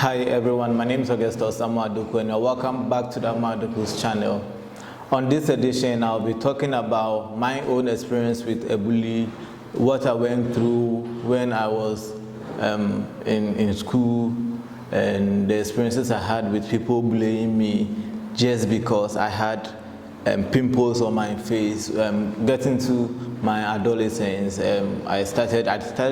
Hi everyone, my name is Augustus Amaduku and welcome back to the Amaduku's channel. On this edition, I'll be talking about my own experience with a bully, what I went through when I was in school, and the experiences I had with people bullying me just because I had pimples on my face. Getting to my adolescence, I started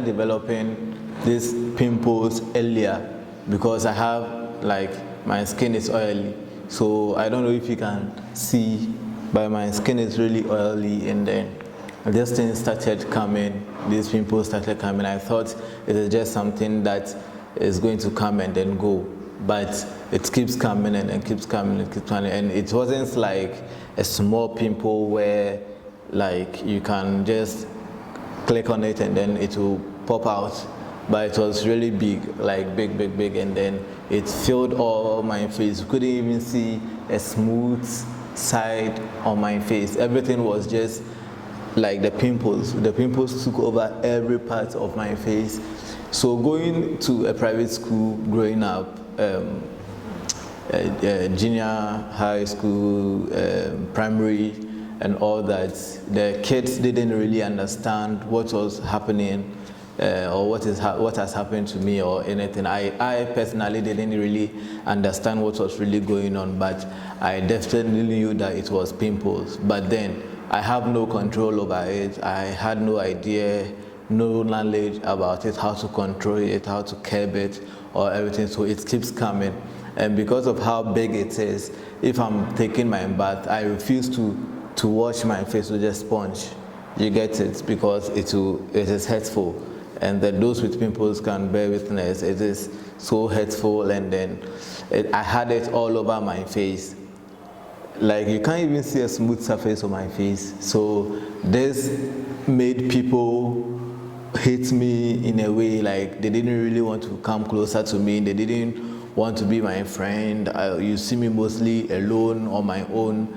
developing these pimples earlier because I have, like, my skin is oily. So I don't know if you can see, but my skin is really oily, and then this thing started coming, these pimples started coming. I thought it is just something that is going to come and then go, but it keeps coming and then keeps coming and keeps coming. And it wasn't like a small pimple where, like, you can just click on it and then it will pop out, but it was really big, like big, and then it filled all my face. You couldn't even see a smooth side on my face. Everything was just like the pimples. The pimples took over every part of my face. So going to a private school growing up, junior high school, primary, and all that, the kids didn't really understand what was happening or what has happened to me or anything. I personally didn't really understand what was really going on, but I definitely knew that it was pimples. But then I have no control over it. I had no idea, no knowledge about it, how to control it, how to curb it or everything. So it keeps coming. And because of how big it is, if I'm taking my bath, I refuse to wash my face with a sponge. You get it? Because it is hurtful. And then those with pimples can bear witness. It is so hurtful, and then I had it all over my face. Like, you can't even see a smooth surface on my face. So this made people hate me in a way, like they didn't really want to come closer to me. They didn't want to be my friend. You see me mostly alone on my own,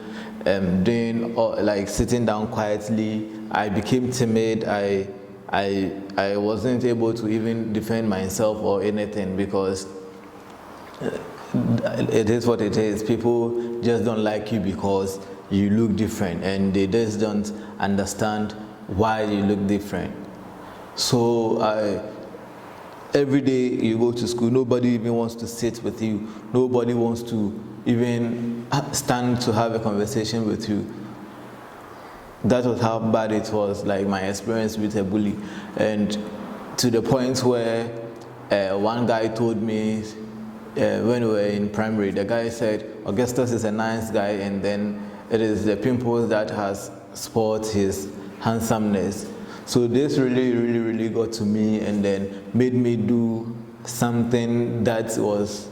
like sitting down quietly. I became timid. I wasn't able to even defend myself or anything because it is what it is. People just don't like you because you look different, and they just don't understand why you look different. So every day you go to school, nobody even wants to sit with you. Nobody wants to even stand to have a conversation with you. That was how bad it was, like my experience with a bully. And to the point where one guy told me when we were in primary, the guy said, Augustus is a nice guy, and then it is the pimples that has spoiled his handsomeness. So this really got to me, and then made me do something that was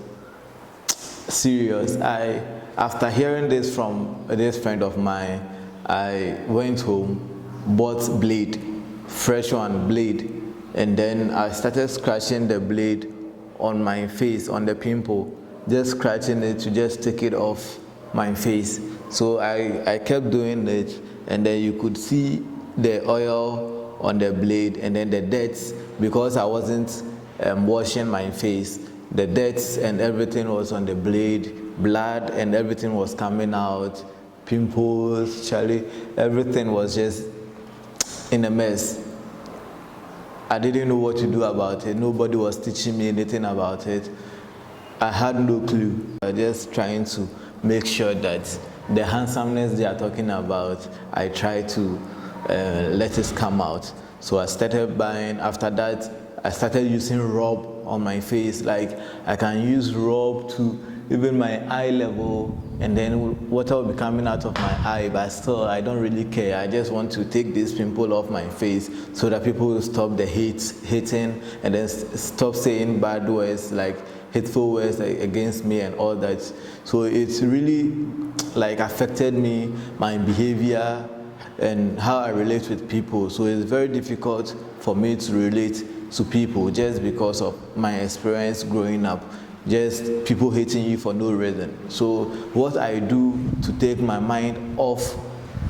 serious. After hearing this from this friend of mine, I went home, bought blade, fresh one blade, and then I started scratching the blade on my face, on the pimple, just scratching it to just take it off my face. So I kept doing it, and then you could see the oil on the blade, and then the dirt, because I wasn't washing my face, the dirt and everything was on the blade, blood and everything was coming out. Pimples, Charlie, everything was just in a mess. I didn't know what to do about it. Nobody was teaching me anything about it. I had no clue. I was just trying to make sure that the handsomeness they are talking about, I try to let it come out. So I started buying. After that, I started using rub on my face. Like, I can use rub to even my eye level, and then water will be coming out of my eye, but still I don't really care. I just want to take this pimple off my face so that people will stop the hating, and then stop saying bad words, like hateful words against me and all that. So it's really, like, affected me, my behavior and how I relate with people. So it's very difficult for me to relate to people just because of my experience growing up. Just people hating you for no reason. So what I do to take my mind off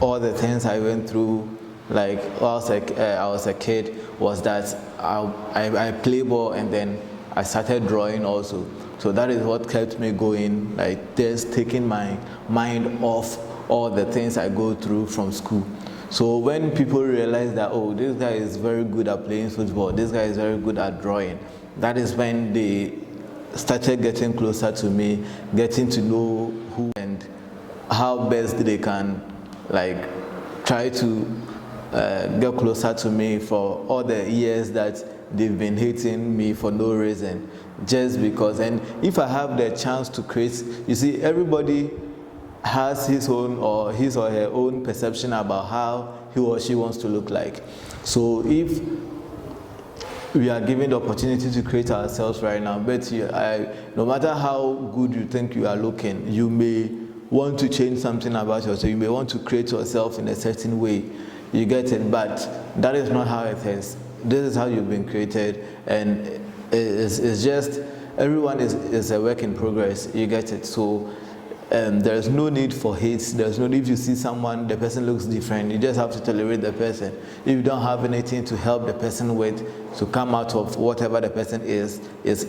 all the things I went through, like I was a kid, was that I play ball, and then I started drawing also. So that is what kept me going, like just taking my mind off all the things I go through from school. So when people realize that, oh, this guy is very good at playing football, this guy is very good at drawing, that is when they started getting closer to me, getting to know who and how best they can like try to get closer to me for all the years that they've been hating me for no reason, just because. And if I have the chance to create, you see, everybody has his own or his or her own perception about how he or she wants to look like. So if we are given the opportunity to create ourselves right now, but no matter how good you think you are looking, you may want to change something about yourself. You may want to create yourself in a certain way. You get it, but that is not how it is. This is how you've been created, and it's just, everyone is a work in progress. You get it. So there's no need for hate. There's no need. If you see someone, the person looks different, you just have to tolerate the person. If you don't have anything to help the person with, to come out of whatever the person is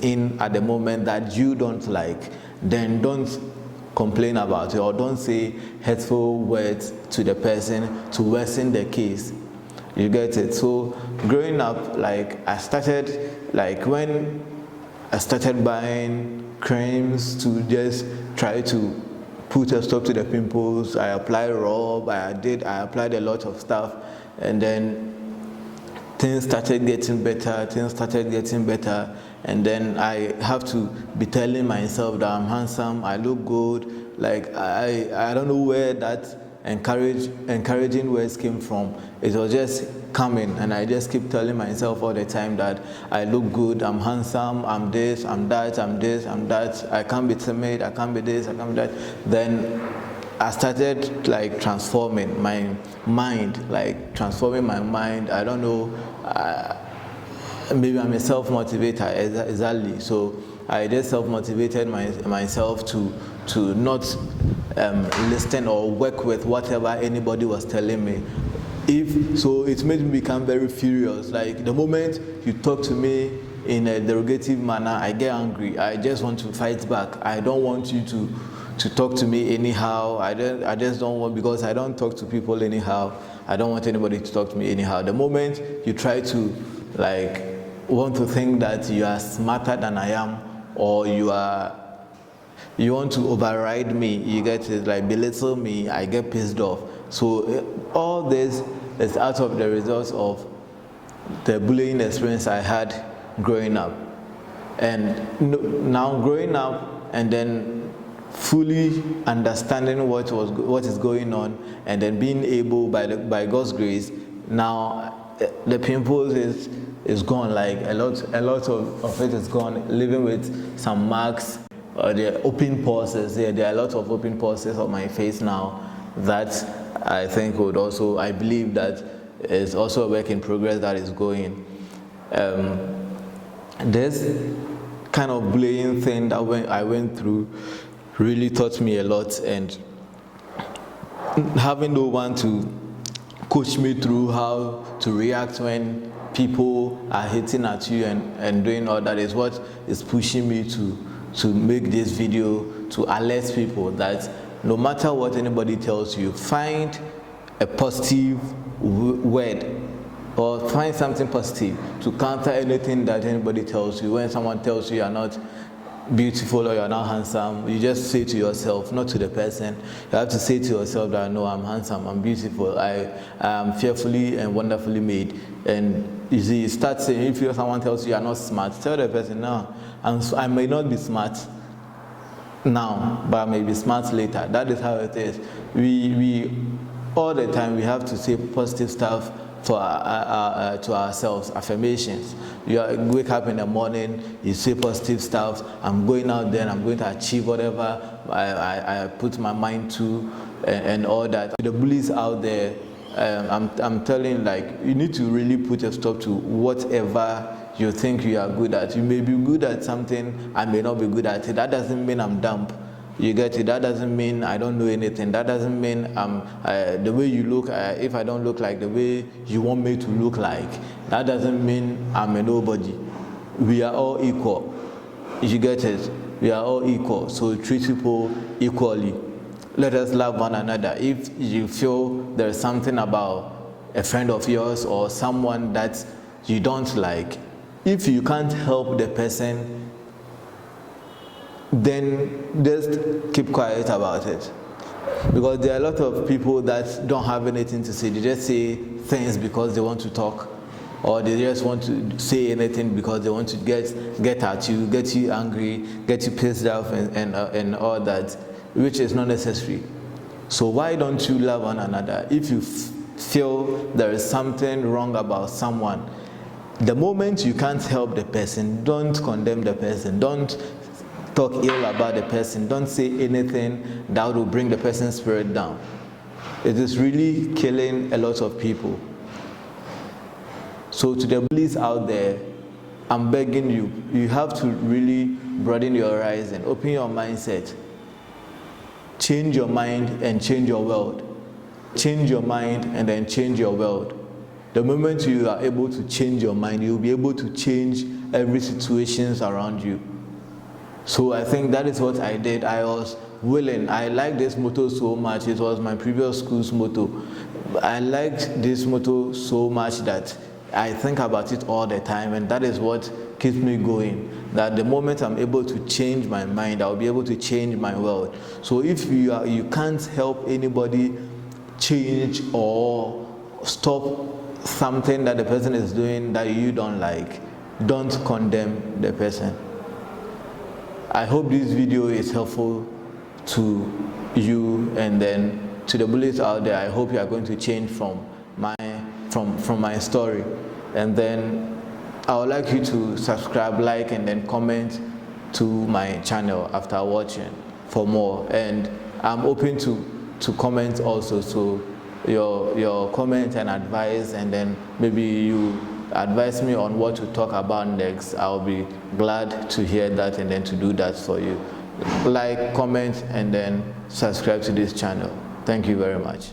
in at the moment that you don't like, then don't complain about it, or don't say hurtful words to the person to worsen the case. You get it. So growing up, like I started, like when I started buying creams to just try to put a stop to the pimples, I applied Rob, I applied a lot of stuff, and then things started getting better, and then I have to be telling myself that I'm handsome, I look good. Like I don't know where that encouraging words came from. It was just coming, and I just keep telling myself all the time that I look good, I'm handsome, I'm this, I'm that, I'm this, I'm that, I can't be timid, I can't be this, I can't be that. Then I started like transforming my mind, I don't know, maybe I'm a self-motivator, exactly. So I just self-motivated myself to not listen or work with whatever anybody was telling me. So it made me become very furious. Like the moment you talk to me in a derogative manner, I get angry. I just want to fight back. I don't want you to talk to me anyhow. I just don't want, because I don't talk to people anyhow. I don't want anybody to talk to me anyhow. The moment you try to like want to think that you are smarter than I am, or you want to override me, you get it, like belittle me, I get pissed off. So all this is out of the results of the bullying experience I had growing up. And now growing up and then fully understanding what is going on, and then being able, by God's grace, now the pimples is gone. Like a lot of it is gone, living with some marks. There are open pores. There are a lot of open pores on my face now that I think I believe that is also a work in progress that is going. This kind of bullying thing that I went through really taught me a lot, and having no one to coach me through how to react when people are hitting at you and doing all that is what is pushing me to make this video, to alert people that no matter what anybody tells you, find a positive word or find something positive to counter anything that anybody tells you. When someone tells you you're not beautiful or you're not handsome, you just say to yourself, not to the person, you have to say to yourself that no, I'm handsome, I'm beautiful, I am fearfully and wonderfully made. And you see, you start saying, if someone tells you you're not smart, tell the person, no, I may not be smart now, but I may be smart later. That is how it is. We all the time we have to say positive stuff to ourselves, affirmations. You wake up in the morning, you say positive stuff. I'm going out there and I'm going to achieve whatever I put my mind to, and all that. The bullies out there, I'm telling you, like, you need to really put a stop to whatever you think you are good at. You may be good at something, I may not be good at it. That doesn't mean I'm dumb. You get it? That doesn't mean I don't know anything. That doesn't mean the way you look, if I don't look like the way you want me to look like, that doesn't mean I'm a nobody. We are all equal. You get it? We are all equal, so treat people equally. Let us love one another. If you feel there is something about a friend of yours or someone that you don't like, if you can't help the person, then just keep quiet about it. Because there are a lot of people that don't have anything to say. They just say things because they want to talk, or they just want to say anything because they want to get at you, get you angry, get you pissed off, and all that, which is not necessary. So why don't you love one another? If you feel there is something wrong about someone, the moment you can't help the person, don't condemn the person, don't talk ill about the person, don't say anything that will bring the person's spirit down. It is really killing a lot of people. So to the bullies out there, I'm begging you, you have to really broaden your horizon, open your mindset, change your mind and change your world. Change your mind and then change your world. The moment you are able to change your mind, you'll be able to change every situation around you. So I think that is what I did. I was willing. I liked this motto so much. It was my previous school's motto. I liked this motto so much that I think about it all the time, and that is what keeps me going. That the moment I'm able to change my mind, I'll be able to change my world. So if you can't help anybody change or stop something that the person is doing that you don't like, don't condemn the person. I hope this video is helpful to you, and then to the bullies out there, I hope you are going to change from my story. And then I would like you to subscribe, like, and then comment to my channel after watching for more. And I'm open to comments also, so your comment and advice, and then maybe you advise me on what to talk about next. I'll be glad to hear that and then to do that for you. Like, comment, and then subscribe to this channel. Thank you very much.